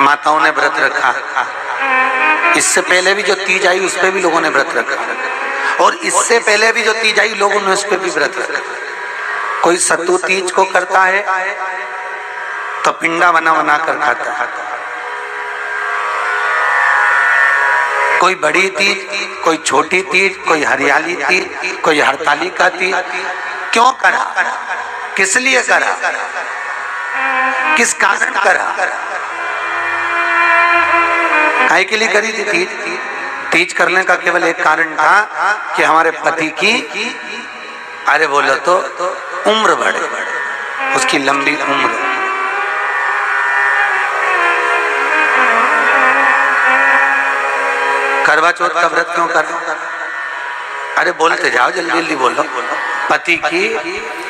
माताओं ने व्रत रखा। इससे पहले भी जो तीज आई उस पे भी लोगों ने व्रत रखा, और इससे पहले भी जो तीज आई लोगों ने उस पे भी व्रत रखा। कोई सत्तू तीज को करता है तो पिंडा बना बना कर खाता है, कोई बड़ी तीज, कोई छोटी तीज, कोई हरियाली तीज, कोई हरतालिका तीज। क्यों करा, किस लिए करा, किस कारण करा, काहे के लिए करी थी तीज? तीज करने का केवल एक कारण था कि हमारे पति की, अरे बोलो तो, उम्र बढ़े, उसकी लंबी उम्र। करवा चौथ का व्रत क्यों कर? अरे बोलते जाओ, जल्दी जल्दी बोलो। पति की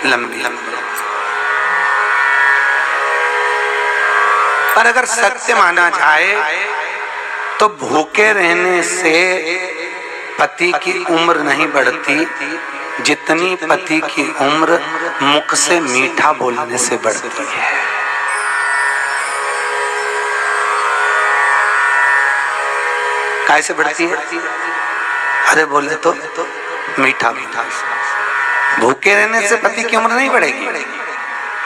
लंबी। पर अगर सत्य माना जाए तो भूखे रहने से पति की उम्र नहीं बढ़ती, जितनी पति की उम्र मुख से मीठा बोलने से बढ़ती है। कैसे बढ़ती है? अरे बोले तो मीठा मीठा। भूखे रहने से पति की उम्र नहीं बढ़ेगी।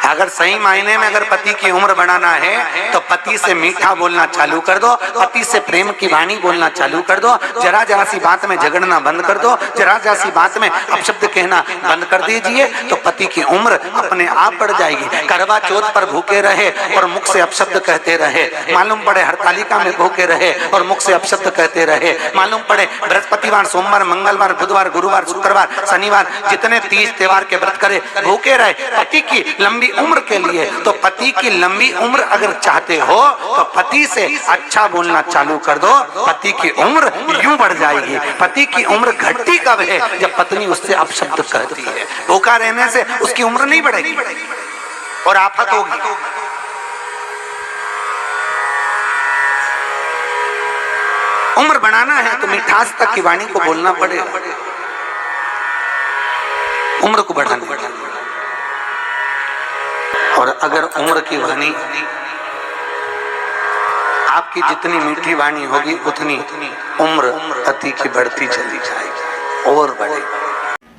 अगर सही मायने में अगर पति की उम्र बढ़ाना है तो पति से मीठा बोलना चालू कर दो, पति से प्रेम की वाणी बोलना चालू कर दो, जरा जरा सी बात में झगड़ना बंद कर दो, जरा जरा सी बात में अपशब्द कहना बंद कर दीजिए, तो पति की उम्र अपने आप बढ़ जाएगी। करवा चौथ पर भूखे रहे और मुख से अपशब्द कहते रहे, मालूम पड़े हरतालिका में भूखे रहे और मुख से अपशब्द कहते रहे, मालूम पड़े बृहस्पतिवार, सोमवार, मंगलवार, बुधवार, गुरुवार, शुक्रवार, शनिवार, जितने तीज त्योहार के व्रत करे भूखे रहे पति की लंबी उम्र के लिए। तो पति की लंबी उम्र अगर चाहते हो तो पति से अच्छा बोलना चालू कर दो, पति की उम्र यूं बढ़ जाएगी। पति की उम्र घटती कब है? जब पत्नी उससे अपशब्द कहती है। भूखा रहने से उसकी उम्र नहीं बढ़ेगी और आफत होगी। उम्र बढ़ाना है तो मिठास तक की वाणी को बोलना पड़ेगा, उम्र को बढ़ाने। और अगर उम्र की वाणी, आपकी जितनी मीठी वाणी होगी उतनी उम्र पति की बढ़ती चली जाएगी और बढ़ेगी।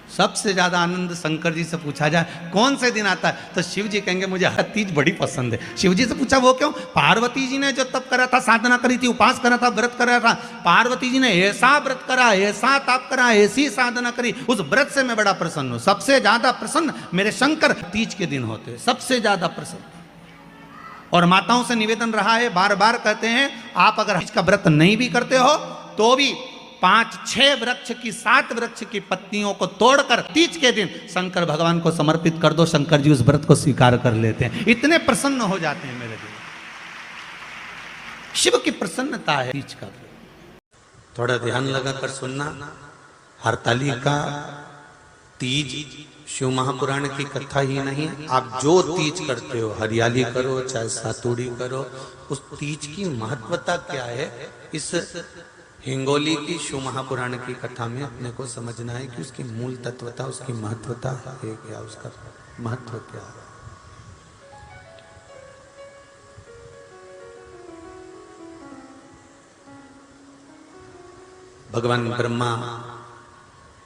सबसे ज्यादा आनंद शंकर जी से पूछा जाए कौन से दिन आता है तो शिव जी कहेंगे मुझे हर तीज बड़ी पसंद है। शिव जी से पूछा वो क्यों? पार्वती जी ने जो तप करा था, साधना करी थी, उपास करा था, व्रत करा था, पार्वती जी ने ऐसा व्रत करा, ऐसा तप करा, ऐसी साधना करी, उस व्रत से मैं बड़ा प्रसन्न हूं। सबसे ज्यादा प्रसन्न मेरे शंकर तीज के दिन होते हैं, सबसे ज्यादा प्रसन्न। और माताओं से निवेदन रहा है, बार बार कहते हैं, आप अगर तीज का व्रत नहीं भी करते हो तो भी 5-6 वृक्ष की 7 वृक्ष की पत्तियों को तोड़कर तीज के दिन शंकर भगवान को समर्पित कर दो, शंकर जी उस व्रत को स्वीकार कर लेते हैं, इतने प्रसन्न हो जाते हैं मेरे दिल। शिव की प्रसन्नता है तीज का। थोड़ा ध्यान लगाकर सुनना। हरतालिका तीज शिव महापुराण की कथा ही नहीं, आप जो तीज करते हो, हरियाली करो चाहे सातुड़ी करो, उस तीज की महत्वता क्या है, इस हिंगोली की शिव महापुराण की कथा में अपने को समझना है कि उसकी मूल तत्वता, उसकी महत्वता है क्या, उसका महत्व क्या है। भगवान ब्रह्मा,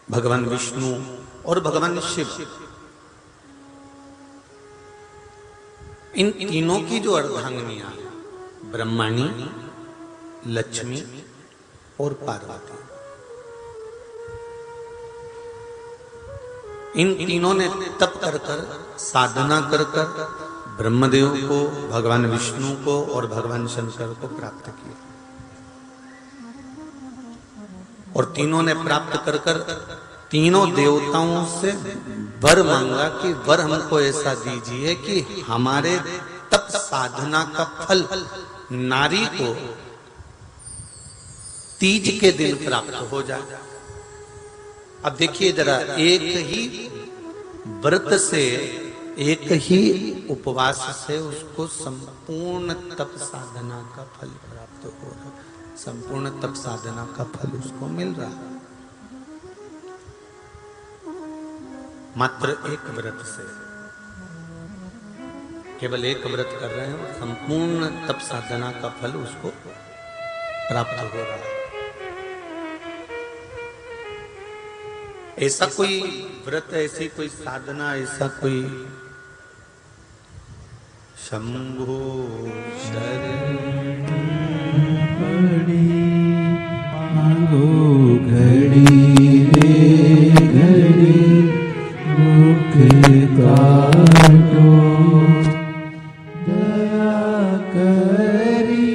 भगवान विष्णु और भगवान शिव, इन तीनों की जो अर्धांगिनियां, ब्रह्माणी, लक्ष्मी और पार्वती, इन तीनों ने तप कर कर, साधना कर कर ब्रह्मदेव को, भगवान विष्णु को और भगवान शंकर को प्राप्त किया। और तीनों ने प्राप्त कर कर तीनों देवताओं से वर मांगा कि वर हमको ऐसा दीजिए कि हमारे तप साधना का फल नारी को तीज के दिन प्राप्त हो जाए। अब देखिए जरा, एक ही व्रत से, एक ही उपवास से उसको संपूर्ण तप साधना का फल प्राप्त हो रहा है, संपूर्ण तप साधना का फल उसको मिल रहा है मात्र एक व्रत से। केवल एक व्रत कर रहे हैं और संपूर्ण तप साधना का फल उसको प्राप्त हो रहा है। ऐसा कोई व्रत, ऐसी कोई साधना, ऐसा कोई शंभो घड़ी रे घड़ी मुख काटो, दया करी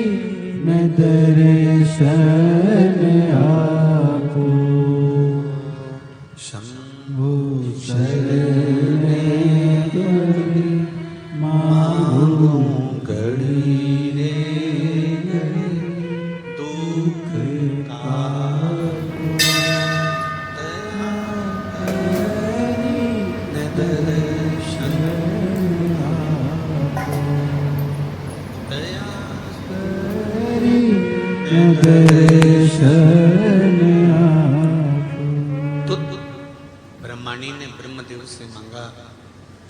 मैं दर्शन आपो, शंभो शरण घड़ी मांगो घड़ी रे घड़ी दुख तो ब्रह्माणी ने ब्रह्मदेव से मांगा,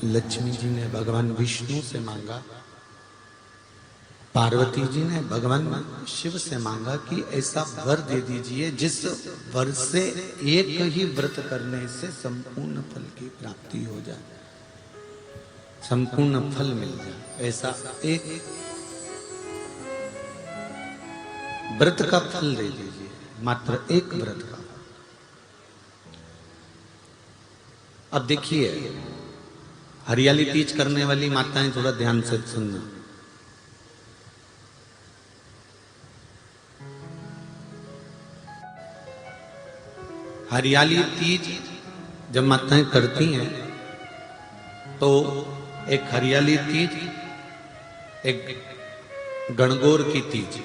लक्ष्मी जी ने भगवान विष्णु से मांगा, पार्वती जी ने भगवान शिव से मांगा कि ऐसा वर दे दीजिए जिस वर से एक ही व्रत करने से संपूर्ण फल की प्राप्ति हो जाए, संपूर्ण फल मिल जाए। ऐसा एक व्रत का फल दे दीजिए, मात्र एक व्रत का। अब देखिए, हरियाली तीज करने वाली माताएं थोड़ा ध्यान से सुनना। हरियाली तीज जब माताएं करती हैं तो एक हरियाली तीज, एक गणगौर की तीज,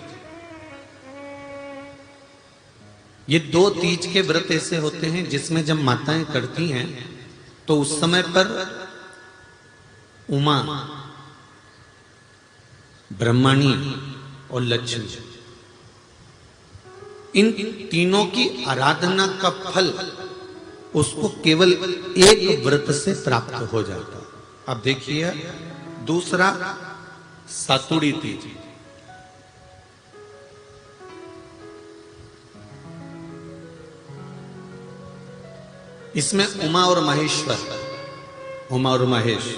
ये दो तीज के व्रत ऐसे होते हैं जिसमें जब माताएं करती हैं तो उस समय पर उमा, ब्रह्मणी और लक्ष्मी, इन तीनों की आराधना का फल उसको केवल एक व्रत से प्राप्त हो जाता। अब देखिए दूसरा सातुड़ी तीज। इसमें उमा और महेश्वर, उमा और महेश,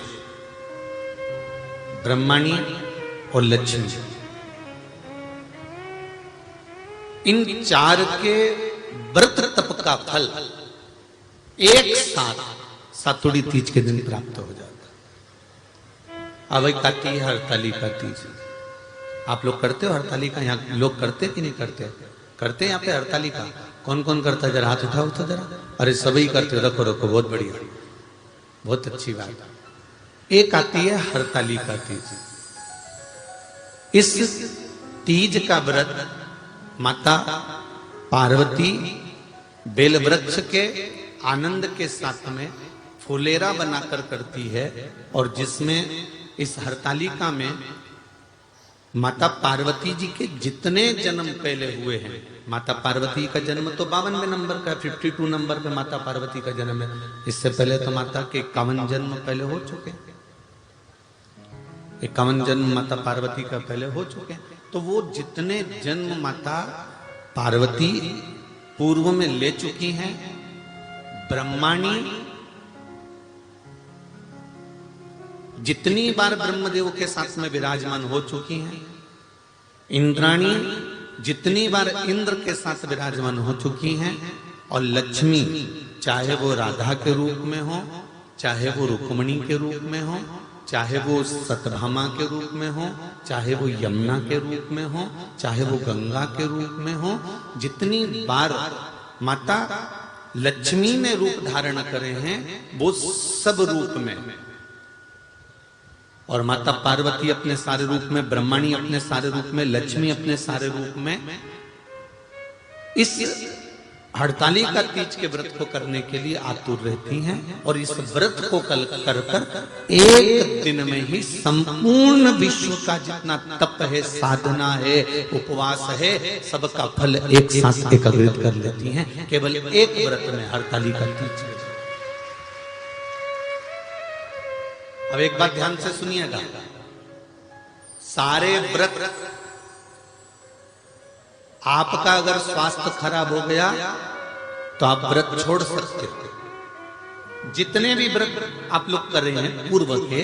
ब्रह्मणी और लक्ष्मी, इन चार के व्रत तप का फल एक साथ सातुड़ी तीज के दिन प्राप्त हो जाता। अब एक आती है हरतालिका तीज। आप लोग करते हो हरतालिका? यहाँ लोग करते कि नहीं करते? करते हैं यहाँ पे हरतालिका? कौन कौन करता है? जरा हाथ उठाओ तो जरा। अरे सभी करते हो, रखो रखो, बहुत बढ़िया, बहुत अच्छी बात। एक आती है हरतालिका तीज। इस तीज का व्रत माता पार्वती बेल वृक्ष के आनंद के साथ में फुलेरा बनाकर करती है, और जिसमें इस हरतालिका में माता पार्वती जी के जितने जन्म पहले हुए हैं, माता पार्वती का जन्म तो 52वें नंबर का, 52 नंबर पे माता पार्वती का जन्म है। इससे पहले तो माता के 51 जन्म पहले हो चुके, 51 जन्म माता पार्वती का पहले हो चुके। तो वो जितने जन्म माता पार्वती पूर्व में ले चुकी हैं, ब्रह्माणी जितनी बार ब्रह्मदेव के साथ में विराजमान हो चुकी हैं, इंद्राणी जितनी बार इंद्र के साथ विराजमान हो चुकी हैं, और लक्ष्मी चाहे वो राधा के रूप में हो, चाहे वो रुक्मणी के रूप में हो, चाहे वो सतभामा के रूप में हो, चाहे वो यमुना के रूप में हो, चाहे वो गंगा के रूप में हो, जितनी बार माता लक्ष्मी ने रूप धारण करे हैं वो सब रूप में, और माता पार्वती अपने सारे रूप में, ब्रह्मणी अपने सारे रूप में, लक्ष्मी अपने सारे रूप में इस हड़तालिका तीज के व्रत को करने के लिए आतुर रहती हैं। और इस व्रत को कर कर एक दिन में ही संपूर्ण विश्व का जितना तप है, साधना है, उपवास है, सबका फल एक साथ एकत्रित कर लेती हैं केवल एक व्रत में, हड़तालिका तीज। अब एक बात ध्यान से सुनिएगा, सारे व्रत, आपका अगर स्वास्थ्य खराब हो गया तो आप व्रत छोड़ सकते हो। जितने भी व्रत आप लोग कर रहे हैं पूर्व के,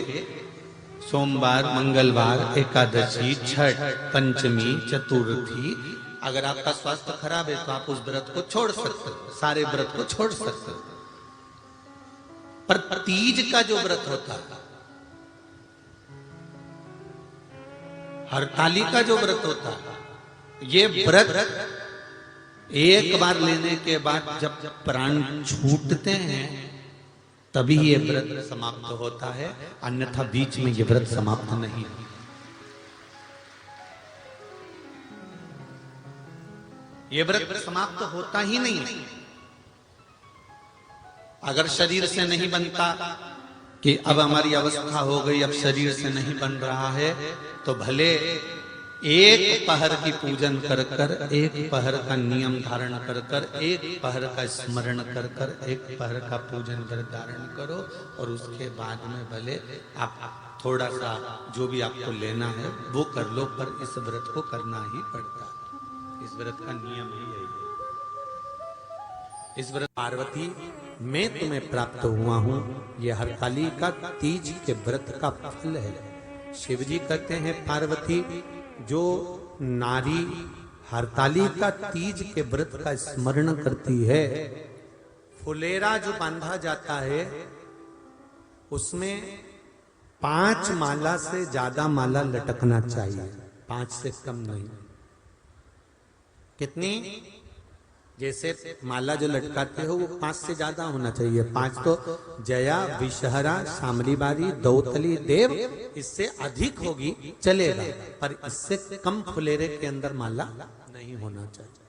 सोमवार, मंगलवार, एकादशी, छठ, पंचमी, चतुर्थी, अगर आपका स्वास्थ्य खराब है तो आप उस व्रत को छोड़ सकते हो, सारे व्रत को छोड़ सकते हो। पर तीज का जो व्रत होता है, हरताली का जो व्रत होता है, ये व्रत एक बार लेने के बाद जब प्राण छूटते हैं तभी ये व्रत समाप्त होता है, अन्यथा बीच में ये व्रत समाप्त नहीं। ये व्रत समाप्त होता ही नहीं। अगर शरीर से नहीं बनता कि अब हमारी अवस्था हो गई, अब शरीर से नहीं बन रहा है, तो भले एक पहर की पूजन कर कर, एक पहर का नियम धारण कर कर, एक पहर का स्मरण कर कर, एक पहर का पूजन कर धारण करो, और उसके बाद में भले आप थोड़ा सा जो भी आपको लेना है वो कर लो, पर इस व्रत को करना ही पड़ता है। इस व्रत का नियम ही यही है। इस व्रत पार्वती मैं तुम्हें प्राप्त हुआ हूं, ये हरताली का तीज के व्रत का फल है। शिव जी कहते हैं पार्वती, जो नारी हरताली का तीज के व्रत का स्मरण करती है, फुलेरा जो बांधा जाता है उसमें 5 माला से ज्यादा माला लटकना चाहिए, 5 से कम नहीं। कितनी? जैसे माला जो लटकाते हो वो 5 से ज्यादा होना चाहिए। 5 तो जया, विषहरा, शामली बारी, दौतली, देव, इससे अधिक होगी चलेगा, पर इससे कम फुलेरे के अंदर माला नहीं होना चाहिए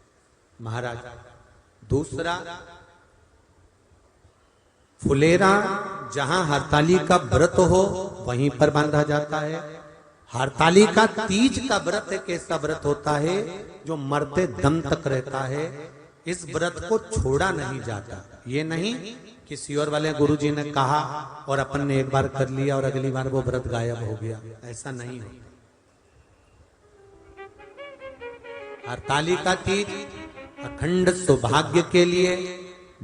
महाराज। दूसरा, फुलेरा जहां हरताली का व्रत हो वहीं पर बांधा जाता है। हरताली का तीज का व्रत एक ऐसा व्रत होता है जो मरते दम तक रहता है। इस व्रत को छोड़ा नहीं जाता। ये नहीं किसी और वाले गुरुजी ने कहा और अपन ने एक बार कर लिया और अगली बार वो व्रत गायब हो गया, ऐसा नहीं होता। हरताली का तीज अखंड सौभाग्य के लिए,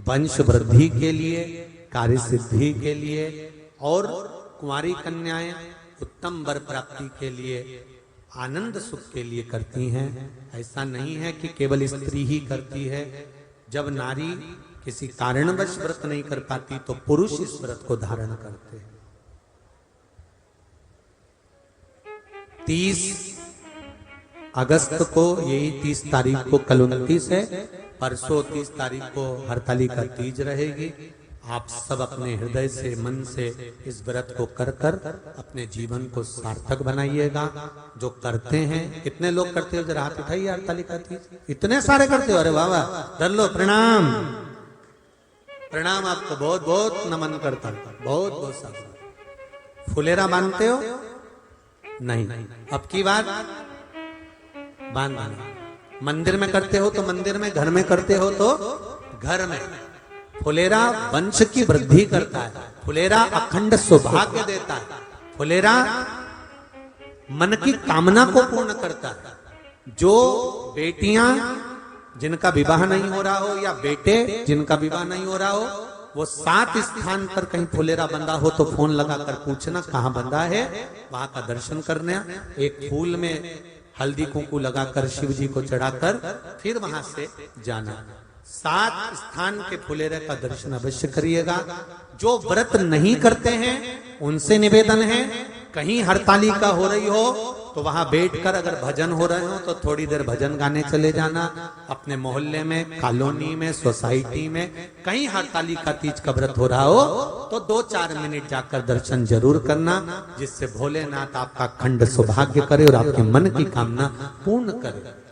वंश वृद्धि के लिए, कार्य सिद्धि के लिए और कुंवारी कन्याएं उत्तम वर प्राप्ति के लिए, आनंद सुख के लिए करती हैं। ऐसा नहीं है कि केवल स्त्री ही करती है। जब नारी किसी कारणवश व्रत नहीं कर पाती तो पुरुष इस व्रत को धारण करते हैं। 30 अगस्त को, यही 30 तारीख को, कल 29 है, परसों 30 तारीख को हरताली का तीज रहेगी। आप सब अपने हृदय से, मन से इस व्रत को कर कर अपने जीवन को सार्थक बनाइएगा। जो करते हैं, कितने लोग करते हो जरा हाथ उठाइए हरताली का तीज। इतने सारे करते हो, अरे वाह वाह, कर लो, प्रणाम प्रणाम, आपको बहुत बहुत नमन करता हूं, बहुत बहुत सारा। फुलेरा बांधते हो? नहीं, अब की बात बांधना। मंदिर में करते हो तो मंदिर में, घर में करते हो तो घर में। फुलेरा वंश की वृद्धि करता है, फुलेरा अखंड सौभाग्य देता है, फुलेरा मन की कामना को पूर्ण करता है। जो बेटियां जिनका विवाह नहीं हो रहा हो या बेटे जिनका विवाह नहीं हो रहा हो, वो 7 स्थान पर कहीं फुलेरा बंधा हो तो फोन लगाकर पूछना कहाँ बंधा है, वहां का दर्शन करना। एक फूल में हल्दी कुंकू लगाकर शिव जी को चढ़ाकर फिर वहां से जाना। 7 स्थान के फुलेरे का दर्शन अवश्य करिएगा। जो व्रत नहीं करते हैं उनसे निवेदन है, कहीं हरताली का हो रही हो तो वहां बैठकर अगर भजन हो रहे हो तो थोड़ी देर भजन गाने चले जाना। अपने मोहल्ले में, कॉलोनी में, सोसाइटी में कहीं हरताली का तीज का व्रत हो रहा हो तो 2-4 मिनट जाकर दर्शन जरूर करना, जिससे भोलेनाथ आपका अखंड सौभाग्य करे और आपके मन की कामना पूर्ण करे।